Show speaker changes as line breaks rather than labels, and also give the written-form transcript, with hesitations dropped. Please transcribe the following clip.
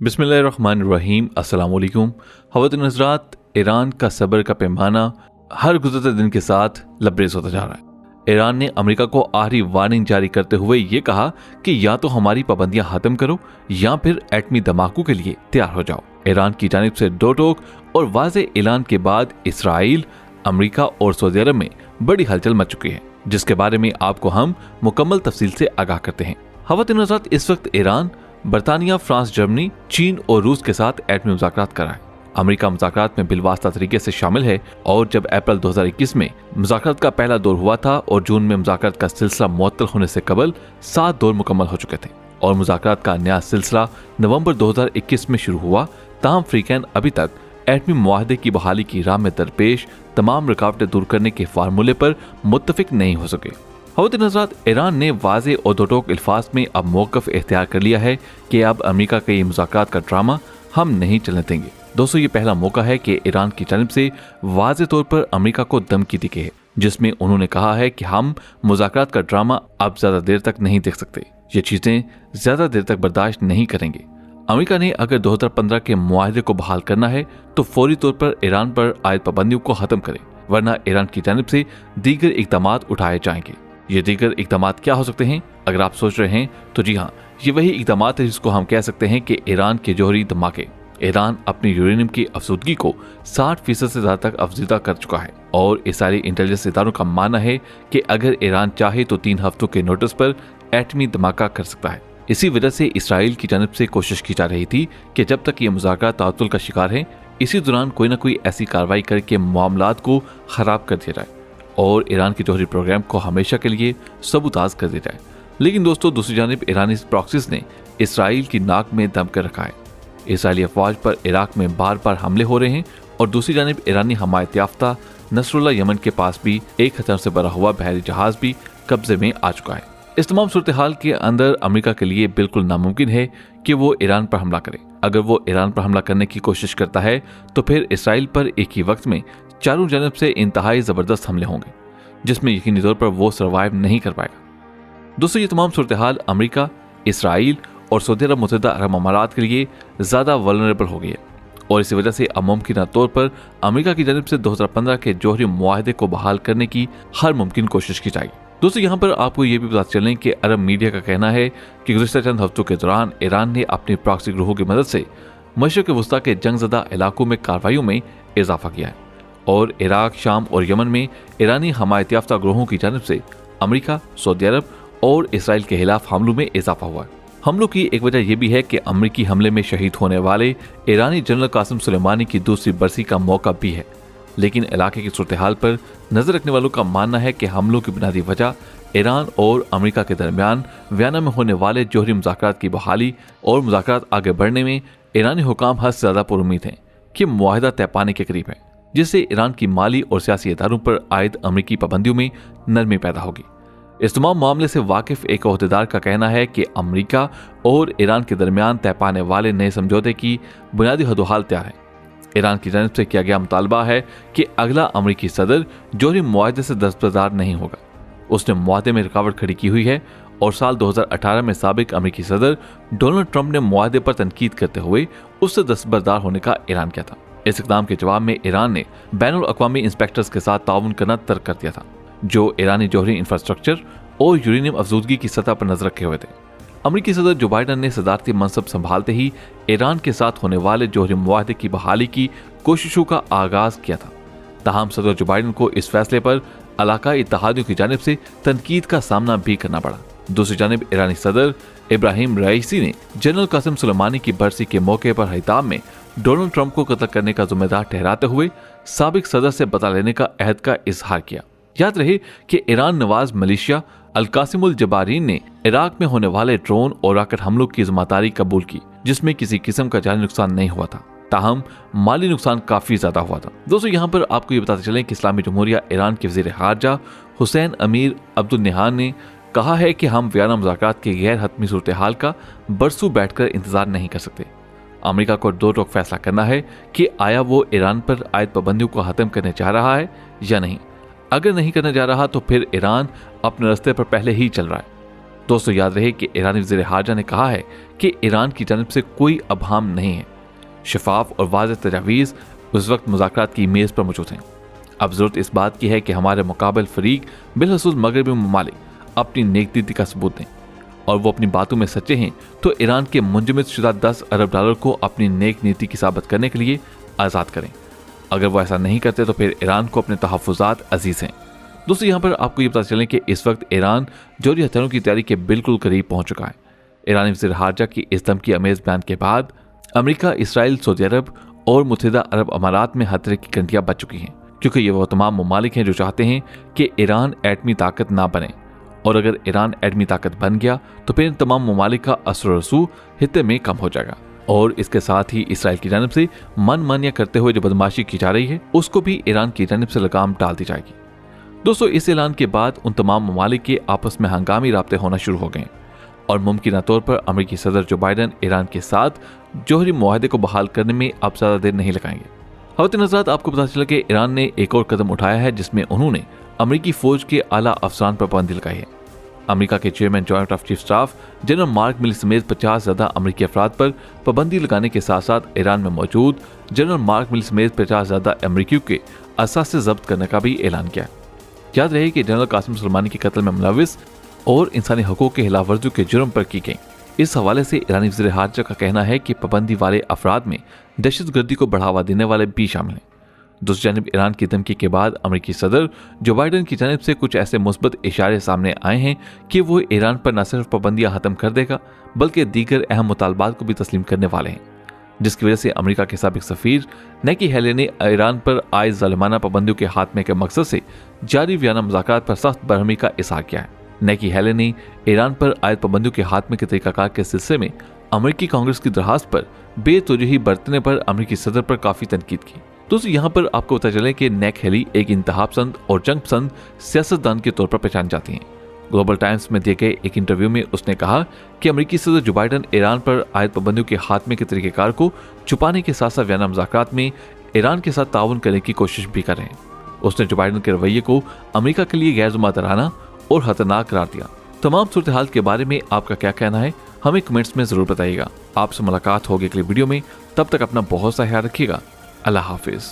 बिस्मिल्लाहिर्रहमानिर्रहीम। अस्सलाम वालेकुम। ख़वातीन हज़रात, ईरान का सब्र का पैमाना हर गुज़रते दिन के साथ लबरेज होता जा रहा है। ईरान ने अमेरिका को आखिरी वार्निंग जारी करते हुए ये कहा कि या तो हमारी पाबंदियां खत्म करो या फिर एटमी धमाकों के लिए तैयार हो जाओ। ईरान की जानिब से दो टोक और वाज़े ऐलान के बाद इसराइल, अमेरिका और सऊदी अरब में बड़ी हलचल मच चुकी है, जिसके बारे में आपको हम मुकम्मल तफसील से आगाह करते हैं। ख़वातीन हज़रात, इस वक्त ईरान बरतानिया, फ्रांस, जर्मनी, चीन और रूस के साथ एटमी मुज़ाकरात कर रहा है। अमेरिका मुज़ाकरात में बिलवास्ता तरीके से शामिल है और जब अप्रैल 2021 में मुज़ाकरात का पहला दौर हुआ था और जून में मुज़ाकरात का सिलसिला मुअत्तल होने से कबल 7 दौर मुकम्मल हो चुके थे और मुज़ाकरात का नया सिलसिला नवंबर 2021 में शुरू हुआ। ताहम फ्रीकैन अभी तक एटमी मुआहदे की बहाली की राह में दरपेश तमाम रुकावटें दूर करने के फार्मूले पर मुत्तफिक नहीं हो सके। ख़वातीन हज़रात, ईरान ने वाज़े और दो टोक अल्फाज में अब मौक़िफ़ इख्तियार कर लिया है कि अब अमेरिका के ये मुज़ाकरात का ड्रामा हम नहीं चलने देंगे। दोस्तों, ये पहला मौका है कि ईरान की जानिब से वाज़े तौर पर अमेरिका को धमकी दी गई है, जिसमें उन्होंने कहा है कि हम मुज़ाकरात का ड्रामा अब ज़्यादा देर तक नहीं देख सकते, ये चीज़ें ज़्यादा देर तक बर्दाश्त नहीं करेंगे। अमेरिका ने अगर 2015 के मुआहदे को बहाल करना है तो फौरी तौर पर ईरान पर आयद पाबंदियों को ख़त्म करे, वरना ईरान की जानिब से दीगर इक़दाम उठाए जाएंगे। ये दीगर इक़दाम क्या हो सकते हैं? अगर आप सोच रहे हैं तो जी हाँ, ये वही इक़दाम है जिसको हम कह सकते हैं कि ईरान के जौहरी धमाके। ईरान अपनी यूरेनियम की अफसुदगी को 60% से ज़्यादा तक अफजीदा कर चुका है और इसारी इंटेलिजेंस इदारों का मानना है कि अगर ईरान चाहे तो 3 हफ्तों के नोटिस पर एटमी धमाका कर सकता है। इसी वजह से इसराइल की जानिब से कोशिश की जा रही थी कि जब तक ये मुज़ाकरात ताअत्तुल का शिकार है, इसी दौरान कोई ना कोई ऐसी कार्रवाई करके मामलात को ख़राब कर दिया जाए और ईरान के जौहरी प्रोग्राम को हमेशा के लिए सबूताज कर दिया जाए। लेकिन दोस्तों, दूसरी जानिब ईरानी प्रॉक्सीज ने इसराइल की नाक में दम कर रखा है। इसराइली अफवाज पर इराक में बार बार हमले हो रहे हैं और दूसरी जानिब ईरानी हमायत याफ्ता नसरुल्लाह यमन के पास भी 1000 से भरा हुआ बहरी जहाज भी कब्जे में आ चुका है। इस तमाम सूरत हाल के अंदर अमेरिका के लिए बिल्कुल नामुमकिन है कि वो ईरान पर हमला करे। अगर वो ईरान पर हमला करने की कोशिश करता है तो फिर इसराइल पर एक ही वक्त में चारों जानब से इंतहाई ज़बरदस्त हमले होंगे, जिसमें यकीनी तौर पर वो सर्वाइव नहीं कर पाएगा। दोस्तों, ये तमाम सूरत हाल अमेरिका, इसराइल और सऊदी अरब मुत्तहिदा अरब अमारात के लिए ज़्यादा वल्नरेबल हो गई है और इसी वजह से अब मुमकिन तौर पर अमेरिका की जानिब से 2015 के जौहरी मुआहदे को बहाल करने की हर मुमकिन कोशिश की जाएगी। दोस्तों, यहाँ पर आपको ये भी पता चलें कि अरब मीडिया का कहना है कि गुज़श्ता चंद हफ्तों के दौरान ईरान ने अपनी प्रॉक्सी ग्रोहों की मदद से मशरिक़ वस्ता के जंगज़दा इलाकों में कार्रवाइयों में इजाफा किया है और इराक, शाम और यमन में ईरानी हमायत याफ्ता ग्रोहों की जानिब से अमेरिका, सऊदी अरब और इसराइल के खिलाफ हमलों में इजाफा हुआ है। हमलों की एक वजह यह भी है कि अमेरिकी हमले में शहीद होने वाले ईरानी जनरल कासिम सुलेमानी की दूसरी बरसी का मौका भी है। लेकिन इलाके की सूरत हाल पर नजर रखने वालों का मानना है कि हमलों की बुनियादी वजह ईरान और अमेरिका के दरमियान वियना में होने वाले जौहरी मुज़ाकरात की बहाली और मुज़ाकरात आगे बढ़ने में ईरानी हुकाम हद से ज़्यादा पुरुम्मीद हैं कि मुआहदा तय पाने के करीब है, जिससे ईरान की माली और सियासी इदारों पर आयद अमेरिकी पाबंदियों में नरमी पैदा होगी। इस तमाम मामले से वाकिफ एक ओहदेदार का कहना है कि अमेरिका और ईरान के दरमियान तय पाने वाले नए समझौते की बुनियादी हदोहाल तैयार है। ईरान की जानिब से किया गया मुतालबा है कि अगला अमेरिकी सदर जौहरी मुआहदे से दस्तबरदार नहीं होगा। उसने मुआहदे में रुकावट खड़ी की हुई है और साल 2018 में साबिक अमेरिकी सदर डोनाल्ड ट्रंप ने मुआहदे पर तनकीद करते हुए उससे दस्तबरदार होने का ऐलान किया था। इस इक़दाम के जवाब में ईरान ने बैनुल अक़वामी इंस्पेक्टर्स के साथ ताउन करना तर्क कर दिया था, जो ईरानी जौहरी इंफ्रास्ट्रक्चर और यूरेनियम अफजूदगी की सतह पर नजर रखे हुए थे। अमेरिकी सदर जो बाइडन ने सदारती मनसब संभालते ही ईरान के साथ होने वाले जौहरी मुआहदे की बहाली की कोशिशों का आगाज किया था। ताहम सदर जो बाइडन को इस फैसले पर इलाकाई इत्तेहादियों की जानिब से तनकीद का सामना भी करना पड़ा। दूसरी जानिब ईरानी सदर इब्राहिम रईसी ने जनरल कासिम सुलेमानी की बरसी के मौके पर हिताब में डोनाल्ड ट्रंप को कत्ल करने का जिम्मेदार ठहराते हुए साबिक सदर से बदला लेने का अहद का इजहार किया। याद रहे कि ईरान नवाज मलेशिया अल कासिमुल जबारीन ने इराक में होने वाले ड्रोन और रॉकेट हमलों की जिम्मेदारी कबूल की, जिसमें किसी किस्म का जानी नुकसान नहीं हुआ था, ताहम माली नुकसान काफी ज्यादा हुआ था। दोस्तों, यहाँ पर आपको ये बताते चलें कि इस्लामी जमहूरिया ईरान के वज़ीर खारजा हुसैन अमीर अब्दुल निहान ने कहा है कि हम वियना मुज़ाकरात के गैर हतमी सूरत हाल का बरसों बैठकर इंतजार नहीं कर सकते। अमेरिका को दो टोक फैसला करना है कि आया वो ईरान पर आयद पाबंदियों को खत्म करने चाह रहा है या नहीं। अगर नहीं करने जा रहा तो फिर ईरान अपने रास्ते पर पहले ही चल रहा है। दोस्तों याद रहे कि ईरानी वज़ीर खारजा ने कहा है कि ईरान की जानिब से कोई अबहाम नहीं है। शफाफ और वाज़ेह तजावीज़ उस वक्त मुज़ाकरात की मेज़ पर मौजूद हैं। अब ज़रूरत इस बात की है कि हमारे मुकाबल फरीक बिलखसूस मगरबी ममालिक अपनी नेक नीति का सबूत दें, और वो अपनी बातों में सच्चे हैं तो ईरान के मुंजमद शुदा $10 अरब को अपनी नेक नीति की साबित करने के लिए आज़ाद करें। अगर वो ऐसा नहीं करते तो फिर ईरान को अपने तहफ़्फ़ुज़ात अजीज़ हैं। दोस्तों यहाँ पर आपको ये पता चलें कि इस वक्त ईरान जौहरी हथियारों की तैयारी के बिल्कुल करीब पहुँच चुका है। ईरानी वज़ीर खारजा की इस धमकी अमेज़ बयान के बाद अमेरिका, इसराइल, सऊदी अरब और मुत्तहिदा अरब अमारात में खतरे की घंटियां बज चुकी हैं, क्योंकि ये वो तमाम ममालिक हैं जो चाहते हैं कि ईरान एटमी ताकत ना बने, और अगर ईरान एटमी ताकत बन गया तो फिर इन तमाम ममालिक का असर रसूख हित्ते में कम हो जाएगा, और इसके साथ ही इसराइल की जानिब से मन मानिया करते हुए जो बदमाशी की जा रही है उसको भी ईरान की जानिब से लगाम डाल दी जाएगी। दोस्तों इस ऐलान के बाद उन तमाम ममालिक के आपस में हंगामी राब्ते होना शुरू हो गए, और मुमकिन तौर पर अमेरिकी सदर जो बाइडन ईरान के साथ जौहरी मुआहदे को बहाल करने में अब ज़्यादा देर नहीं लगाएंगे। ख़वातीन हज़रात, आपको पता चला कि ईरान ने एक और कदम उठाया है जिसमें उन्होंने अमेरिकी फ़ौज के आला अफसरान पर पाबंदी लगाई है। अमेरिका के chairman joint of chief staff general mark मिली समेत 50 से ज़्यादा अमेरिकी अफराद पर पाबंदी लगाने के साथ साथ ईरान में मौजूद जनरल मार्क मिली समेत 50 से ज़्यादा अमेरिकियों के असासे जब्त करने का भी ऐलान किया। याद रहे कि जनरल कासिम सुलेमानी के कत्ल में मुलविस और इंसानी हकूक़ के खिलाफ वर्जियों के जुर्म पर की गई। इस हवाले से ईरानी वज़ीर खारजा का कहना है कि पाबंदी वाले अफराद में दहशतगर्दी को बढ़ावा देने वाले भी शामिल हैं। दूसरी जानिब ईरान की धमकी के बाद अमेरिकी सदर जो बाइडन की जानिब से कुछ ऐसे मुस्बत इशारे सामने आए हैं कि वो ईरान पर न सिर्फ पाबंदियां खत्म कर देगा बल्कि दीगर अहम मुतालबात को भी तस्लीम करने वाले हैं, जिसकी वजह से अमेरिका के साबिक सफीर नेकी हेले ने ईरान पर आए ज़ालिमाना पाबंदियों के खात्मे के मकसद से जारी वियना मुज़ाकरात पर सख्त बरहमी का इज़हार किया है। नेकी हेले ने ईरान पर आयत पाबंदियों के खात्मे के तरीक़ाकार के सिलसिले में अमेरिकी कांग्रेस की दरखास्त पर बेतवजही बरतने पर अमेरिकी सदर पर काफ़ी तनकीद की। दोस्तों यहाँ पर आपको पता चले कि नेक हेली एक इंतहा पसंद और जंग पसंद सियासतदान के तौर पर पहचान जाती हैं। ग्लोबल टाइम्स में दिए गए एक इंटरव्यू में उसने कहा कि अमेरिकी सदर जो बाइडन ईरान पर आयत पाबंदियों के खात्मे के तरीक़ेकार को छुपाने के साथ साथ वियना मुज़ाकरात में ईरान के साथ ताउन करने की कोशिश भी कर रहे हैं। उसने जो बाइडन के रवैये को अमेरिका के लिए गैर-ज़िम्मेदाराना और खतरनाक करार दिया। तमाम सूरत हाल के बारे में आपका क्या कहना है हमें कमेंट्स में ज़रूर बताइएगा। आपसे मुलाकात होगी अगली वीडियो में, तब तक अपना बहुत सा ख्याल रखिएगा। अल्लाह हाफिज़।